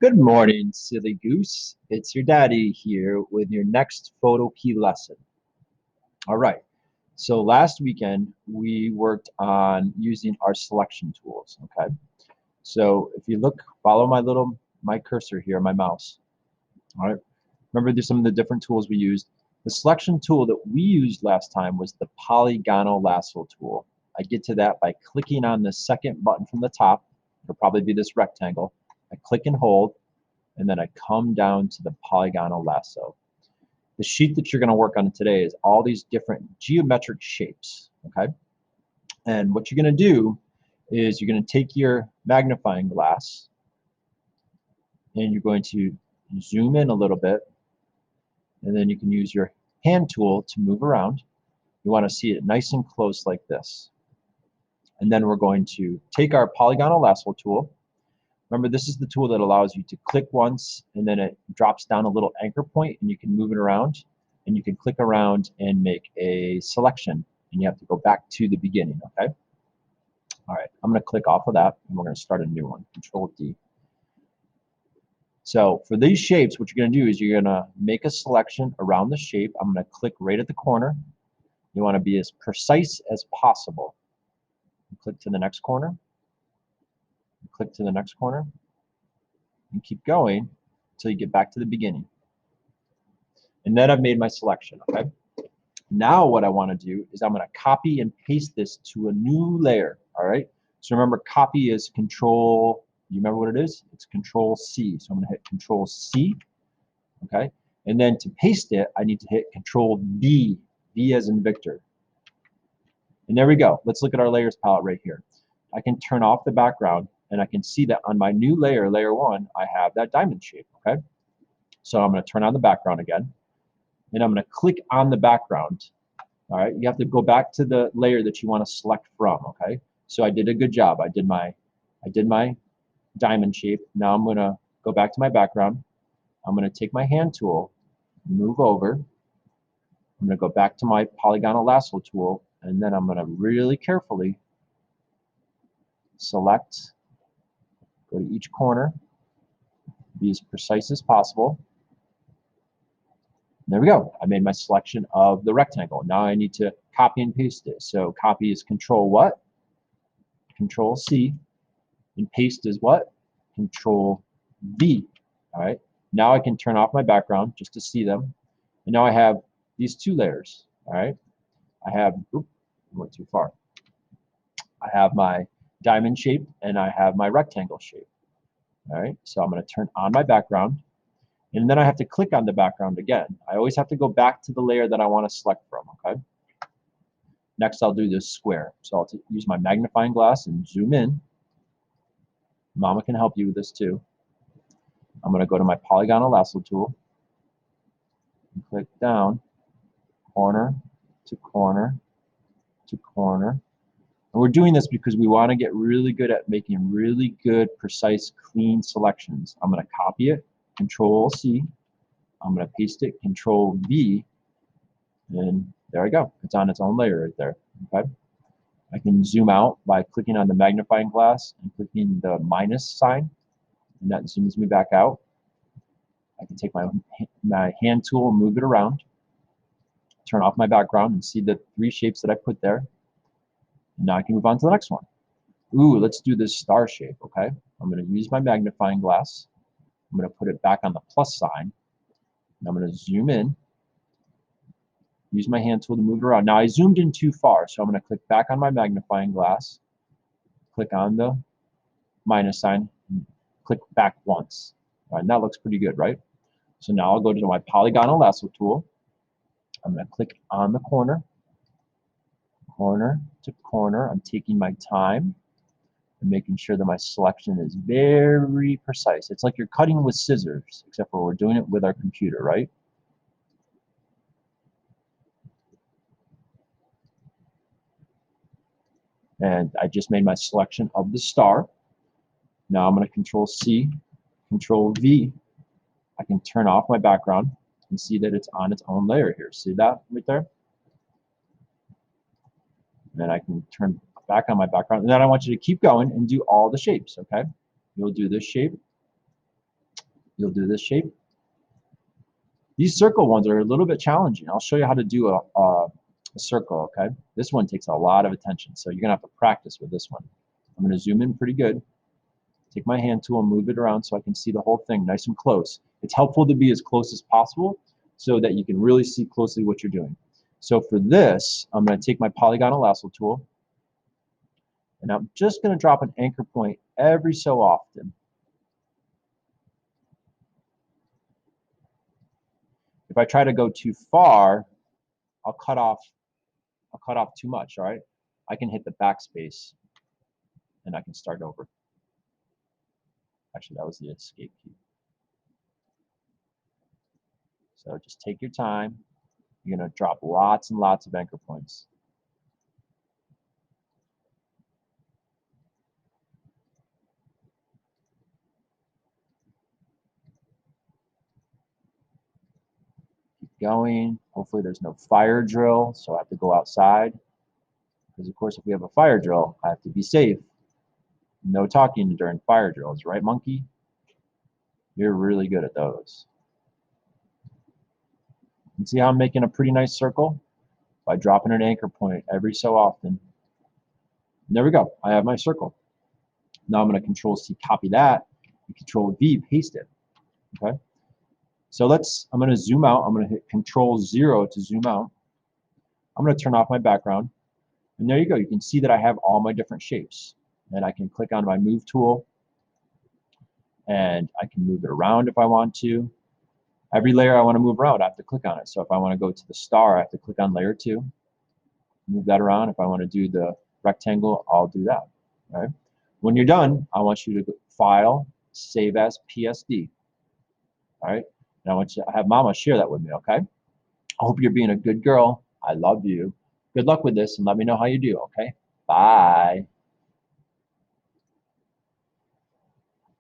Good morning, silly goose. It's your daddy here with your next photo key lesson. All right. So last weekend we worked on using our selection tools. Okay. So if you look, follow my cursor here, my mouse. All right. Remember there's some of the different tools we used. The selection tool that we used last time was the polygonal lasso tool. I get to that by clicking on the second button from the top. It'll probably be this rectangle. I click and hold, and then I come down to the polygonal lasso. The sheet that you're going to work on today is all these different geometric shapes, okay? And what you're going to do is you're going to take your magnifying glass and you're going to zoom in a little bit, and then you can use your hand tool to move around. You want to see it nice and close like this. And then we're going to take our polygonal lasso tool. Remember, this is the tool that allows you to click once and then it drops down a little anchor point and you can move it around, and you can click around and make a selection, and you have to go back to the beginning, okay? All right, I'm going to click off of that and we're going to start a new one, Control D. So for these shapes, what you're going to do is you're going to make a selection around the shape. I'm going to click right at the corner. You want to be as precise as possible. Click to the next corner. Click to the next corner. And keep going until you get back to the beginning. And then I've made my selection, okay? Now what I want to do is I'm going to copy and paste this to a new layer, all right? So remember, copy is Control, you remember what it is? It's Control C. So I'm going to hit Control C, okay? And then to paste it, I need to hit Control V, V as in Victor. And there we go. Let's look at our layers palette right here. I can turn off the background, and I can see that on my new layer, layer 1, I have that diamond shape, okay? So I'm going to turn on the background again, and I'm going to click on the background. All right, you have to go back to the layer that you want to select from, okay? So I did a good job. I did my diamond shape. Now I'm going to go back to my background. I'm going to take my hand tool, move over. I'm going to go back to my polygonal lasso tool, and then I'm going to really carefully select, go to each corner, be as precise as possible. There we go. I made my selection of the rectangle. Now I need to copy and paste it. So copy is Control what? Control C. And paste is what? Control V. All right. Now I can turn off my background just to see them. And now I have these two layers. All right. I have, oops, I went too far. I have my diamond shape and I have my rectangle shape. All right. So I'm going to turn on my background. And then I have to click on the background again. I always have to go back to the layer that I want to select from, okay? Next, I'll do this square. So I'll use my magnifying glass and zoom in. Mama can help you with this too. I'm going to go to my polygonal lasso tool and click down, corner to corner to corner. And we're doing this because we want to get really good at making really good, precise, clean selections. I'm going to copy it, Control C. I'm going to paste it, Control V, and there I go. It's on its own layer right there. Okay. I can zoom out by clicking on the magnifying glass and clicking the minus sign, and that zooms me back out. I can take my hand tool and move it around, turn off my background, and see the three shapes that I put there. And now I can move on to the next one. Ooh, let's do this star shape, okay? I'm going to use my magnifying glass. I'm going to put it back on the plus sign. And I'm going to zoom in, use my hand tool to move it around. Now I zoomed in too far, so I'm going to click back on my magnifying glass, click on the minus sign, and click back once. All right, and that looks pretty good, right? So now I'll go to my polygonal lasso tool. I'm going to click on the corner, corner to corner. I'm taking my time and making sure that my selection is very precise. It's like you're cutting with scissors, except for we're doing it with our computer, right? And I just made my selection of the star. Now I'm going to Control C, Control V. I can turn off my background and see that it's on its own layer here. See that right there? And then I can turn back on my background. And then I want you to keep going and do all the shapes, okay? You'll do this shape. you'll do this shape. These circle ones are a little bit challenging. I'll show you how to do a circle, okay? This one takes a lot of attention, so you're gonna have to practice with this one. I'm gonna zoom in pretty good. Take my hand tool and move it around so I can see the whole thing nice and close. It's helpful to be as close as possible so that you can really see closely what you're doing. So for this, I'm gonna take my polygonal lasso tool, and I'm just gonna drop an anchor point every so often. If I try to go too far, I'll cut off too much, all right? I can hit the backspace and I can start over. Actually, that was the escape key. So just take your time. You're gonna drop lots and lots of anchor points. Keep going. Hopefully there's no fire drill, so I have to go outside. Because of course, if we have a fire drill, I have to be safe. No talking during fire drills, right, monkey? You're really good at those. You see how I'm making a pretty nice circle? By dropping an anchor point every so often. And there we go. I have my circle. Now I'm going to Control C, copy that, and Control V, paste it. Okay. So I'm going to zoom out. I'm going to hit Control 0 to zoom out. I'm going to turn off my background. And there you go. You can see that I have all my different shapes. And I can click on my Move tool. And I can move it around if I want to. Every layer I want to move around, I have to click on it. So if I want to go to the star, I have to click on Layer 2. Move that around. If I want to do the rectangle, I'll do that. All right. When you're done, I want you to go File, Save as PSD. All right. And I want you to have Mama share that with me, okay? I hope you're being a good girl. I love you. Good luck with this and let me know how you do, okay? Bye.